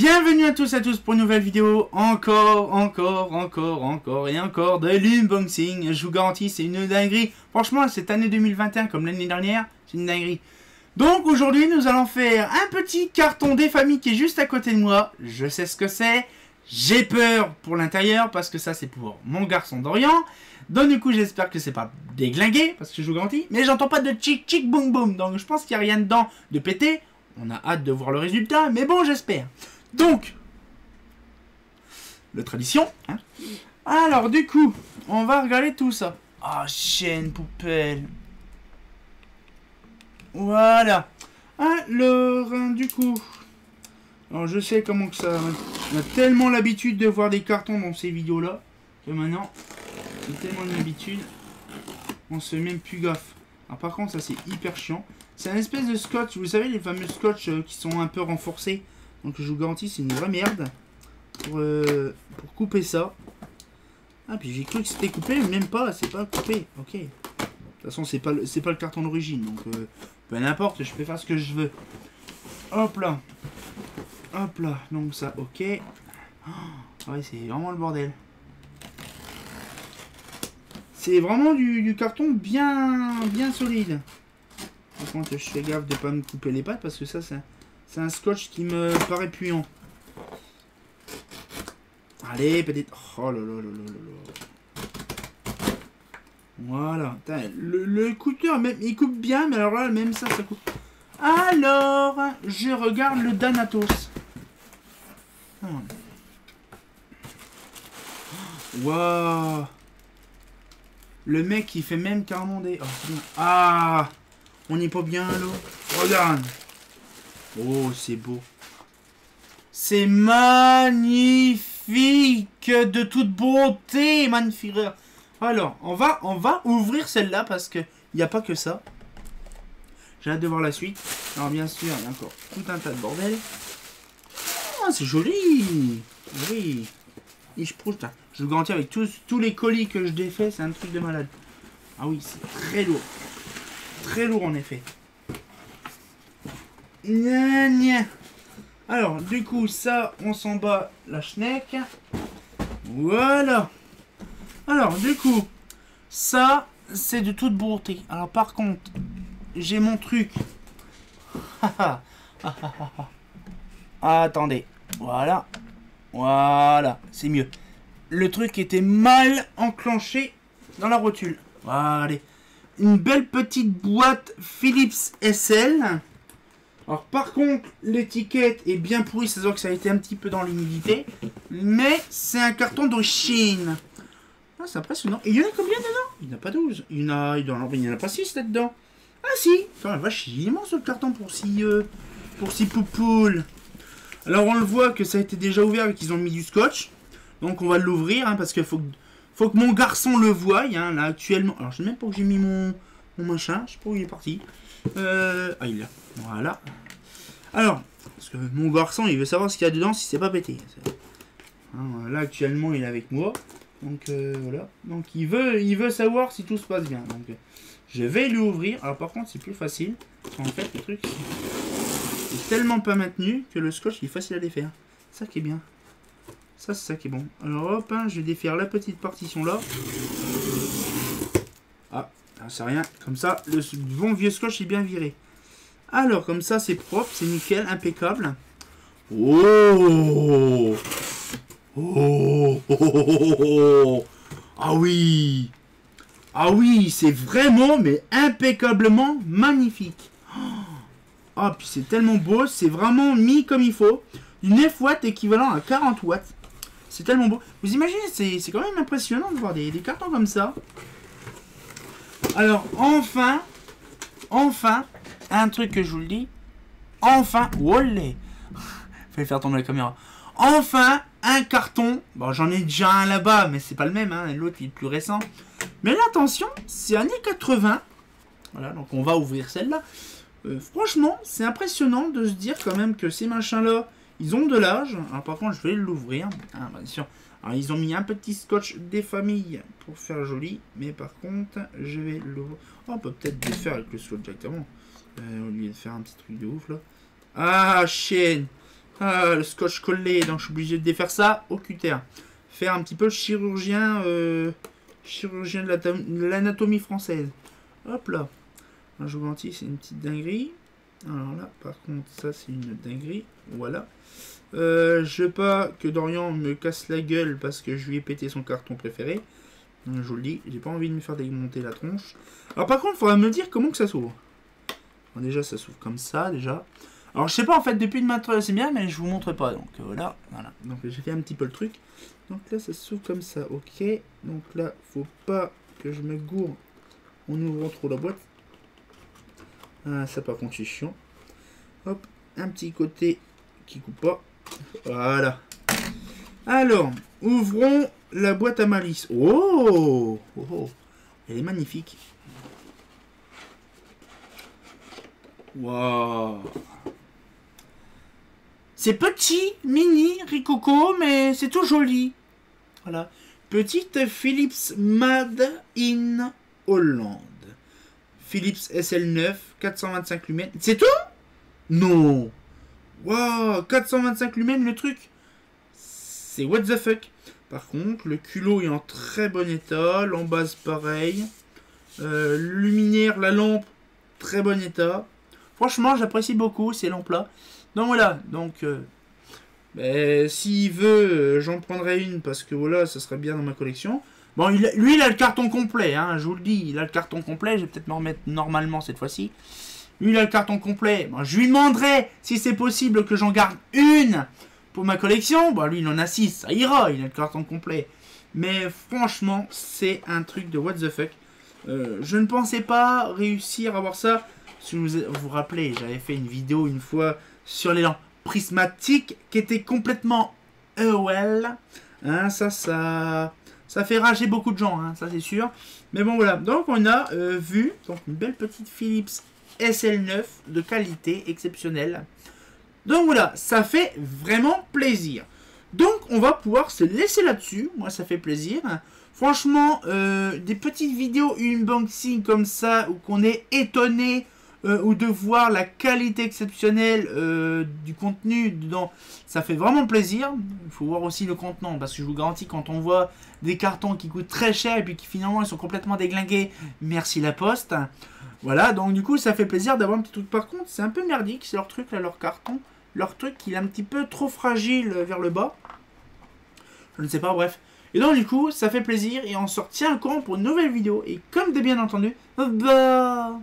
Bienvenue à tous pour une nouvelle vidéo, encore et encore de l'unboxing. Je vous garantis, c'est une dinguerie. Franchement, cette année 2021, comme l'année dernière, c'est une dinguerie. Donc aujourd'hui, nous allons faire un petit carton des familles qui est juste à côté de moi. Je sais ce que c'est. J'ai peur pour l'intérieur parce que ça, c'est pour mon garçon d'Orient. Donc du coup, j'espère que c'est pas déglingué, parce que je vous garantis. Mais j'entends pas de tchic tchic boum boum. Donc je pense qu'il n'y a rien dedans de pété. On a hâte de voir le résultat, mais bon, j'espère. Donc, la tradition, hein. Alors, du coup, on va regarder tout ça. Ah, chaîne, poubelle. Voilà. Alors, du coup, alors je sais comment que ça... On a tellement l'habitude de voir des cartons dans ces vidéos-là, que maintenant, c'est tellement une habitude, on se fait même plus gaffe. Alors par contre, ça c'est hyper chiant. C'est un espèce de scotch, vous savez, les fameux scotch qui sont un peu renforcés. Donc je vous garantis, c'est une vraie merde pour couper ça. Ah, puis j'ai cru que c'était coupé, même pas, c'est pas coupé. Ok. De toute façon, c'est pas le carton d'origine, donc peu n'importe, je peux faire ce que je veux. Hop là. Hop là, donc ça, ok. Oh, ouais, c'est vraiment le bordel. C'est vraiment du carton bien solide. Par contre, je fais gaffe de pas me couper les pattes parce que ça, c'est un scotch qui me paraît puant. Allez, peut-être... Oh là là là là là là. Voilà. Le couteur, même, il coupe bien, mais alors là, même ça coupe. Alors, je regarde le Danatos. Waouh. Le mec, il fait même carrément des... Oh, ah, on n'est pas bien, là. Regarde. Oh, c'est beau. C'est magnifique. De toute beauté, magnifique. Alors, on va ouvrir celle-là parce qu'il n'y a pas que ça. J'ai hâte de voir la suite. Alors, bien sûr, il y a encore tout un tas de bordel. Ah, c'est joli. Oui. Et je vous garantis, avec tous les colis que je défais, c'est un truc de malade. Ah oui, c'est très lourd. Très lourd, en effet. Gna, gna. Alors, du coup, ça, on s'en bat la schneck. Voilà. Alors, du coup, ça, c'est de toute beauté. Alors, par contre, j'ai mon truc. Attendez. Voilà. Voilà. C'est mieux. Le truc était mal enclenché dans la rotule. Voilà. Allez. Une belle petite boîte Philips SL. Alors par contre, l'étiquette est bien pourrie, ça se voit que ça a été un petit peu dans l'humidité. Mais c'est un carton de Chine. Ah, c'est impressionnant. Et il y en a combien dedans? Il n'y en a pas 12. Il n'y en a pas 6 là-dedans. Ah si. Attends, la vache, il est immense le carton pour 6 poupoules. Alors on le voit que ça a été déjà ouvert et qu'ils ont mis du scotch. Donc on va l'ouvrir, hein, parce qu'il faut que mon garçon le voie, hein, là actuellement. Alors je sais même pas où j'ai mis mon machin, je sais pas où il est parti. Ah, il est là. Voilà. Alors, parce que mon garçon, il veut savoir ce qu'il y a dedans si c'est pas pété. Hein, là, actuellement, il est avec moi. Donc, voilà. Donc, il veut savoir si tout se passe bien. Donc, je vais lui ouvrir. Alors, par contre, c'est plus facile. En fait, le truc, c'est tellement pas maintenu que le scotch, il est facile à défaire. Ça qui est bien. Ça, c'est ça qui est bon. Alors, hop, hein, je vais défaire la petite partition là. Ah. C'est rien, comme ça, le bon vieux scotch est bien viré. Alors, comme ça, c'est propre, c'est nickel, impeccable. Oh, oh, oh, oh, oh. Ah oui. Ah oui, c'est vraiment, mais impeccablement magnifique. Ah, puis c'est tellement beau, c'est vraiment mis comme il faut. Du 9 watts équivalent à 40 watts. C'est tellement beau. Vous imaginez, c'est quand même impressionnant de voir des cartons comme ça. Alors, enfin, un truc que je vous le dis, enfin, wolé, fallait faire tomber la caméra, enfin, un carton, bon, j'en ai déjà un là-bas, mais c'est pas le même, hein, l'autre, il est plus récent, mais là, attention, c'est années 80, voilà, donc on va ouvrir celle-là, franchement, c'est impressionnant de se dire quand même que ces machins-là, ils ont de l'âge, alors par contre, je vais l'ouvrir, hein, bien sûr. Alors, ils ont mis un petit scotch des familles pour faire joli. Mais par contre, je vais l'ouvrir. Oh, on peut peut-être le faire avec le scotch directement. Au lieu de faire un petit truc de ouf, là. Ah, chaîne. Ah, le scotch collé, donc je suis obligé de défaire ça au cutter. Faire un petit peu le chirurgien, chirurgien de l'anatomie française. Hop là. Un jour entier, c'est une petite dinguerie. Alors là, par contre, ça c'est une dinguerie. Voilà. Je veux pas que Dorian me casse la gueule parce que je lui ai pété son carton préféré. Donc, je vous le dis, j'ai pas envie de me faire démonter la tronche. Alors par contre, il faudra me dire comment que ça s'ouvre. Bon, déjà, ça s'ouvre comme ça, déjà. Alors je sais pas en fait, depuis le matin c'est bien, mais je vous montre pas. Donc voilà, voilà. Donc j'ai fait un petit peu le truc. Donc là, ça s'ouvre comme ça, ok. Donc là, faut pas que je me gourre en ouvrant trop la boîte. Ah, ça par contre c'est chiant. Hop, un petit côté qui coupe pas. Voilà. Alors, ouvrons la boîte à malice. Oh, oh, oh. Elle est magnifique. Waouh. C'est petit, mini, ricoco, mais c'est tout joli. Voilà. Petite Philips Made in Hollande. Philips SL9, 425 lumens. C'est tout? Non. Waouh, 425 lumens le truc. C'est what the fuck. Par contre, le culot est en très bon état. L'embase pareil. Luminaire, la lampe, très bon état. Franchement, j'apprécie beaucoup ces lampes-là. Donc voilà, donc s'il veut, j'en prendrai une parce que voilà, ça serait bien dans ma collection. Bon, lui, il a le carton complet, hein, je vous le dis, il a le carton complet. Je vais peut-être me remettre normalement cette fois-ci. Lui, il a le carton complet. Bon, je lui demanderai si c'est possible que j'en garde une pour ma collection. Bon, lui, il en a 6, ça ira, il a le carton complet. Mais franchement, c'est un truc de what the fuck. Je ne pensais pas réussir à avoir ça. Si vous vous rappelez, j'avais fait une vidéo une fois sur les lampes prismatiques qui étaient complètement well. Hein, ça fait rager beaucoup de gens, hein, ça c'est sûr. Mais bon voilà, donc on a vu donc, une belle petite Philips SL9 de qualité exceptionnelle. Donc voilà, ça fait vraiment plaisir. Donc on va pouvoir se laisser là-dessus, moi ça fait plaisir. Franchement, des petites vidéos unboxing comme ça, où qu'on est étonné, ou de voir la qualité exceptionnelle du contenu dedans, ça fait vraiment plaisir. Il faut voir aussi le contenant, parce que je vous garantis, quand on voit des cartons qui coûtent très cher et puis qui finalement ils sont complètement déglingués, merci la poste. Voilà, donc du coup ça fait plaisir d'avoir un petit truc. Par contre, c'est un peu merdique, c'est leur truc là, leur carton. Leur truc, il est un petit peu trop fragile vers le bas. Je ne sais pas, bref. Et donc du coup, ça fait plaisir et on se retient au courant pour une nouvelle vidéo. Et comme de bien entendu, bah...